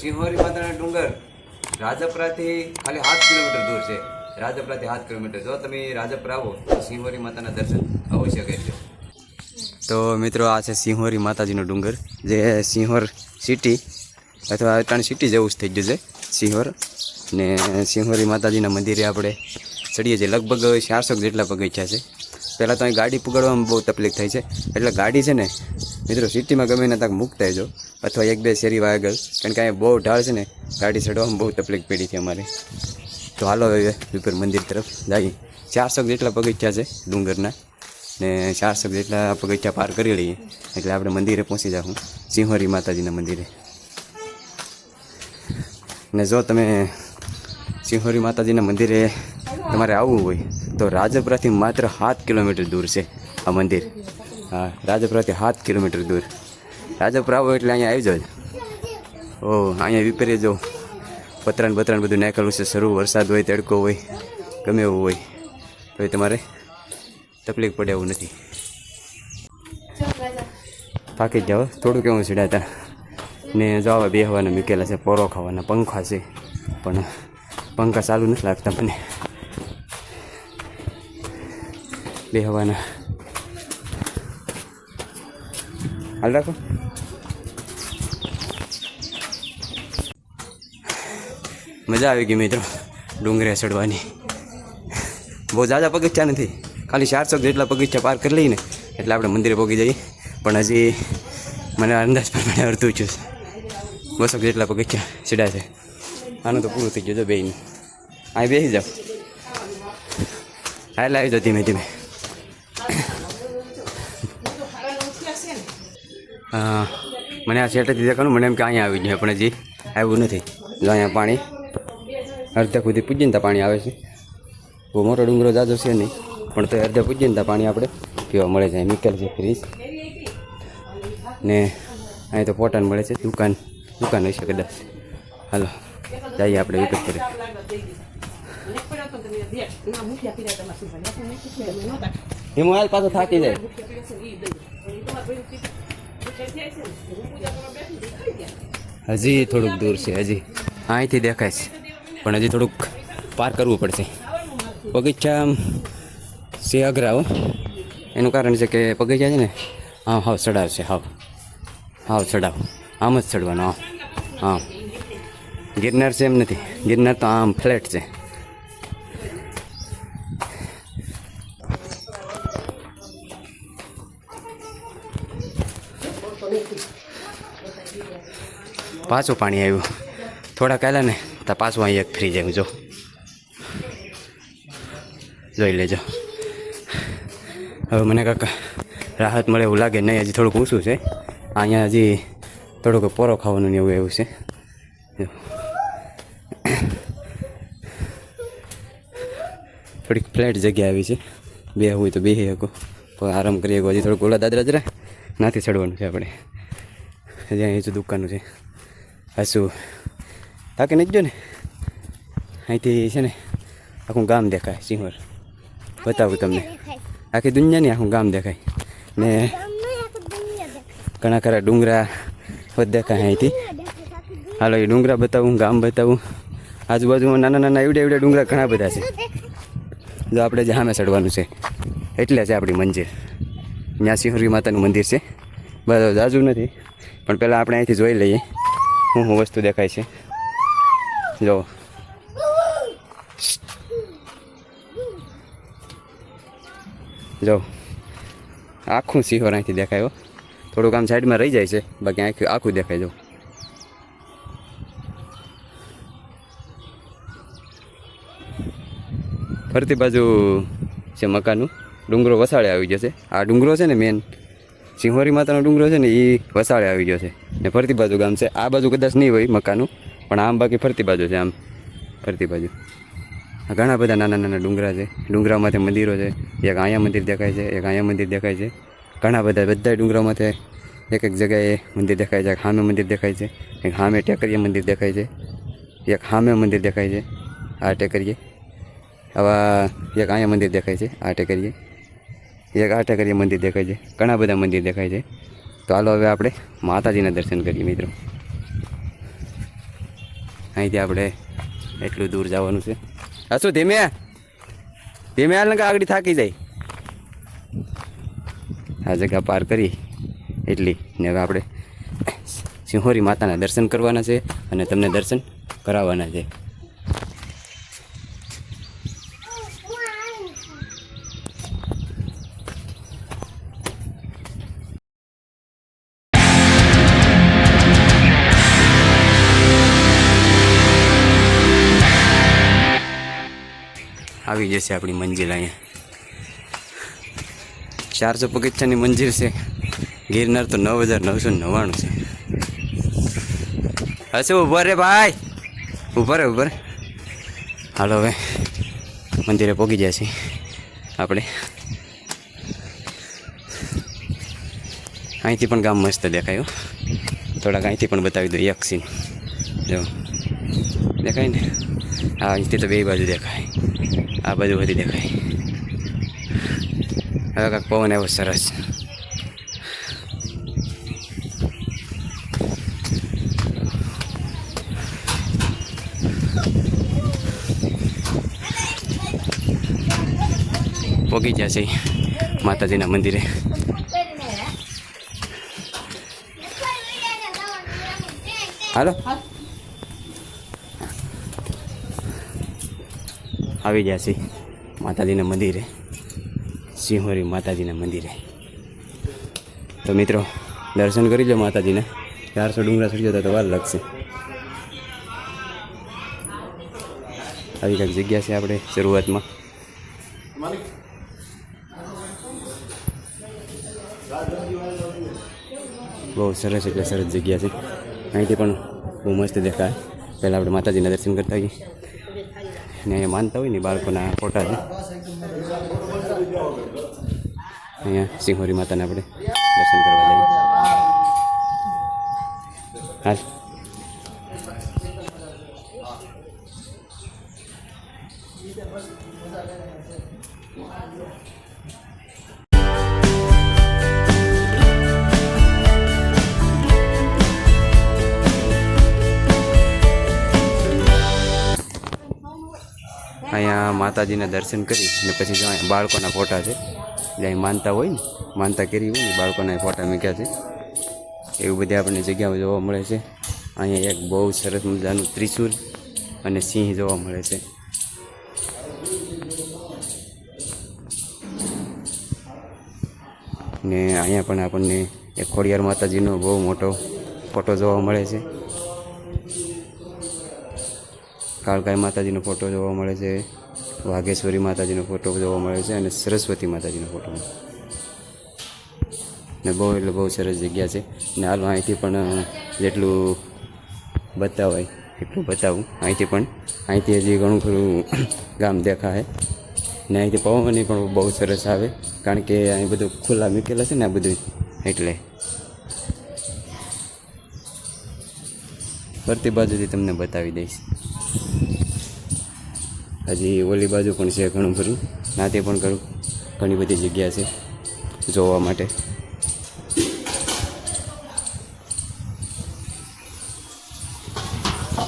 સિંહોરી માતાના ડુંગર રાજપરાથી ખાલી 7 કિલોમીટર દૂર છે. રાજપરાથી 7 કિલોમીટર. જો તમે રાજપરા આવો તો સિંહોરી માતાના દર્શન અવશ્ય કરજો. તો મિત્રો આ છે સિંહોરી માતાજીનો ડુંગર, જે સિંહોર સિટી અથવા ત્રણ સિટી જેવું જ થઈ ગયું છે સિંહોર. ને સિંહોરી માતાજીના મંદિરે આપણે ચડીએ છીએ. લગભગ 400 જેટલા પગથિયા છે. પહેલાં તો અહીં ગાડી પુગાડવામાં બહુ તકલીફ થાય છે, એટલે ગાડી છે ને મિત્રો સિટીમાં ગમે ને ત્યાં મૂકતા જો, અથવા 1-2 શેરી આગળ, કારણ કે અહીંયા બહુ ઢાળ છે ને, ગાડી ચડવામાં બહુ તકલીફ પડી છે અમારે. તો હાલો હવે ઉપર મંદિર તરફ જઈએ. 400 જેટલા પગથિયા છે ડુંગરના, ને 400 જેટલા પગથિયા પાર કરી લઈએ એટલે આપણે મંદિરે પહોંચી જાઉં, સિંહોરી માતાજીના મંદિરે. ને જો તમે સિંહોરી માતાજીના મંદિરે તમારે આવવું હોય તો રાજપરાથી માત્ર 7 કિલોમીટર દૂર છે આ મંદિર. હા, રાજપરાથી 7 કિલોમીટર દૂર. રાજપરા આવો એટલે અહીંયા આવી જાવ. ઓહ, અહીંયા વિપરે જો પતરાન બધું નાખેલું છે. શરૂ વરસાદ હોય, તડકો હોય, ગમે એવું હોય તો એ તમારે તકલીફ પડે એવું નથી. થાકી જ જાઓ, થોડું કેવું ચડાતા. ને જો આવા બેહવાના મૂકેલા છે, પોરો ખાવાના પંખા છે, પણ પંખા ચાલુ નથી લાગતા મને. બેહવાના હાલ રાખો. મજા આવી ગઈ મિત્રો ડુંગરે ચડવાની. બહુ ઝાઝા પગથિયા નથી, ખાલી 400 જેટલા પગથિયા પાર કરી લઈને એટલે આપણે મંદિરે પહોંચી જઈએ. પણ હજી મને અંદાજ પ્રમાણે અડધું છું, 200 જેટલા પગથિયા ચડ્યા છે. આનું તો પૂરું થઈ ગયું. જો બેહીને અહીં બેસી જાઓ. હાલ આવી જાઓ ધીમે ધીમે. હા, મને આ સેટેથી દેખાનું, મને એમ કે અહીંયા આવી જાય, પણ હજી આવ્યું નથી. જો અહીંયા પાણી અડધા સુધી પૂજીને ત્યાં પાણી આવે છે. બહુ મોટો ડુંગરો જાજો છે નહીં, પણ તો અડધા પૂજીને ત્યાં પાણી આપણે પીવા મળે છે. મિકેલ છે ફ્રીજ, ને અહીં તો પોટાન મળે છે. દુકાન હશે કદાચ. હાલો જઈએ આપણે વિકેટ કરી. એમ હાલ પાછો થાકી જાય. હજી થોડુંક દૂર છે, હજી અહીંથી દેખાય છે, પણ હજી થોડુંક પાર કરવું પડશે. પગથિયા છે અઘરા. એનું કારણ છે કે પગથિયા છે ને હાવ ચડાવ છે, હાવ ચડાવ. આમ જ ચડવાનો. હા, ગિરનાર છે એમ નથી. ગિરનાર તો આમ ફ્લેટ છે. પાછું પાણી આવ્યું. થોડા કાલા ને તો પાછું અહીં એક ફ્રી જાય. જોઈ લેજો. હવે મને કાંક રાહત મળે એવું લાગે નહીં. હજી થોડુંક ઊંચું છે. અહીંયા હજી થોડુંક પોરો ખાવાનું ને એવું છે. થોડીક ફ્લેટ જગ્યા આવી છે. બે હોય તો બેસી શકો, આરામ કરી શકો. હજી થોડુંક ઓલા દાદરા જરા નાથી ચડવાનું છે આપણે. હજી અહીં જો દુકાનું છે. હશું થાકી નથી જો ને. અહીંથી છે ને આખું ગામ દેખાય. સિંહોર બતાવું તમને. આખી દુનિયાની આખું ગામ દેખાય. ને ઘણા ખરા ડુંગરા દેખાય અહીંથી. હાલો એ ડુંગરા બતાવું, ગામ બતાવું. આજુબાજુમાં નાના એવડા ડુંગરા ઘણા બધા છે. જો આપણે જે સામે ચડવાનું છે એટલે છે આપણી મંદિર. ત્યાં સિંહોરી માતાનું મંદિર છે. બરાબર જાજુ નથી, પણ પહેલાં આપણે અહીંથી જોઈ લઈએ શું વસ્તુ દેખાય છે. જો જો આખું સિંહોર અહીંથી દેખાયો. થોડુંક આમ સાઈડમાં રહી જાય છે, બાકી આખું દેખાય. જો ફરતી બાજુ છે મકાનનું. ડુંગરો વસાળે આવી ગયો છે. આ ડુંગરો છે ને મેન સિંહોરી માતાનો ડુંગરો છે ને, એ વસાળે આવી ગયો છે. ને ફરતી બાજુ ગામ છે. આ બાજુ કદાચ નહીં હોય મકાનું, પણ આમ બાકી ફરતી બાજુ છે. આમ ફરતી બાજુ ઘણા બધા નાના ડુંગરા છે. ડુંગરામાંથી મંદિરો છે. એક અહીંયા મંદિર દેખાય છે, એક અહીંયા મંદિર દેખાય છે. ઘણા બધા ડુંગરામાંથી એક જગ્યાએ મંદિર દેખાય છે. એક સામે મંદિર દેખાય છે, એક સામે ટેકરીએ મંદિર દેખાય છે, એક સામે મંદિર દેખાય છે આ ટેકરીએ. આવા એક અહીંયા મંદિર દેખાય છે આ ટેકરીએ, એક આ ટેકરીએ મંદિર દેખાય છે. ઘણા બધા મંદિર દેખાય છે. તો હાલો હવે આપણે માતાજીના દર્શન કરીએ મિત્રો. અહીંથી આપણે એટલું દૂર જવાનું છે. હા શું ધીમે ધીમે હાલ ને આગળ થાકી જાય. આ જગ્યા પાર કરી એટલી ને હવે આપણે સિંહોરી માતાના દર્શન કરવાના છે અને તમને દર્શન કરાવવાના છે. આવી જશે આપણી મંજિલ. અહીંયા 400 પગથિયાની મંજિલ છે. ગિરનાર તો 9999 છે. હશે ઉભો રે ભાઈ, ઉભો રે. હાલો હવે મંદિરે પહોંચી ગયા છીએ આપણે. અહીંથી પણ ગામ મસ્ત દેખાય. થોડાક અહીંથી પણ બતાવી દો. એક સીન જો દેખાય ને. હા અહીંથી તો બે બાજુ દેખાય, આ બાજુ બધી દેખાય. હવે કાંક પવન એવો સરસ. પહોંચી ગયા છે માતાજીના મંદિરે. હાલો આવી ગયા છે માતાજીના મંદિરે, સિંહોરી માતાજીના મંદિરે. તો મિત્રો દર્શન કરી લો માતાજીને. 400 ડુંગરા ચડી જતા તો વાર લાગશે. આવી કંઈક જગ્યા છે આપણે શરૂઆતમાં. બહુ સરસ એટલે સરસ જગ્યા છે. અહીંથી પણ બહુ મસ્ત દેખાય. પહેલાં આપણે માતાજીના દર્શન કરતા હોઈએ ને અહીંયા માનતા હોય ને બાળકોના ફોટા છે. અહીંયા સિંહોરી માતાને આપણે દર્શન કરવા જઈએ. હાલ અહીંયા માતાજીના દર્શન કરી ને પછી જો અહીંયા બાળકોના ફોટા છે. જ્યાં માનતા હોય ને, માનતા કરી હોય ને બાળકોના ફોટા મૂક્યા છે. એવું બધી આપણને જગ્યાઓ જોવા મળે છે. અહીંયા એક બહુ સરસ મજાનું ત્રિશૂળ અને સિંહ જોવા મળે છે. ને અહીંયા પણ આપણને એક ખોડિયાર માતાજીનો બહુ મોટો ફોટો જોવા મળે છે. કાળકાઈ માતાજીનો ફોટો જોવા મળે છે. વાઘેશ્વરી માતાજીનો ફોટો જોવા મળે છે અને સરસ્વતી માતાજીનો ફોટો. ને બહુ એટલે બહુ સરસ જગ્યા છે. ને હાલ અહીંથી પણ જેટલું બતાવાય એટલું બતાવું. અહીંથી હજી ઘણું ખરું ગામ દેખાય. ને અહીંથી પવન પણ બહુ સરસ આવે, કારણ કે અહીં બધું ખુલ્લા મૂકેલા છે ને આ બધું, એટલે ફરતી બાજુથી તમને બતાવી દઈશ. હજી ઓલી બાજુ પણ છે ઘણું ખરું, નાતે પણ ઘણી બધી જગ્યા છે જોવા માટે.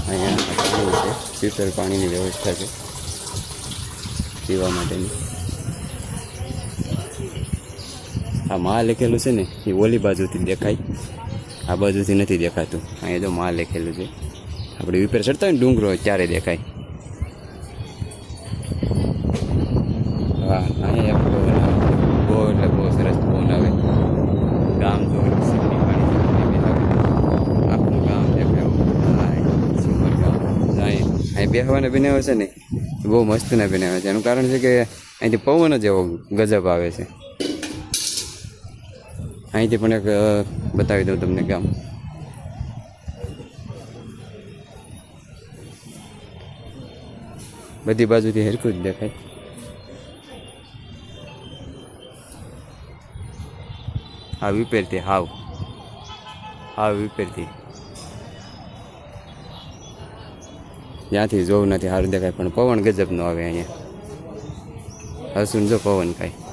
અહીંયા છે શીતળ પાણીની વ્યવસ્થા છે પીવા માટેની. આ માં લખેલું છે ને એ ઓલી બાજુથી દેખાય, આ બાજુથી નથી દેખાતું. અહીંયા જો માં લખેલું છે. આપણે વિપેર ચડતા હોય ને ડુંગરો ત્યારે દેખાય. હા અહીંયા પવન આવે, બહુ એટલે બહુ સરસ પવન આવે. ગામ જો આખું ગામ દેખાય. અહીં બેસવાના બનાવે છે ને બહુ મસ્તના બનાવે છે. એનું કારણ છે કે અહીંથી પવન જ એવો ગજબ આવે છે. અહીંથી પણ એક બતાવી દઉં તમને ગામ. બધી બાજુથી હરખું જ દેખાય. હા વિપેરથી હાવ વિપેરથી ત્યાંથી જોવું નથી સારું દેખાય, પણ પવન ગજબનો આવે અહીંયા. હસુન જો પવન કાંઈ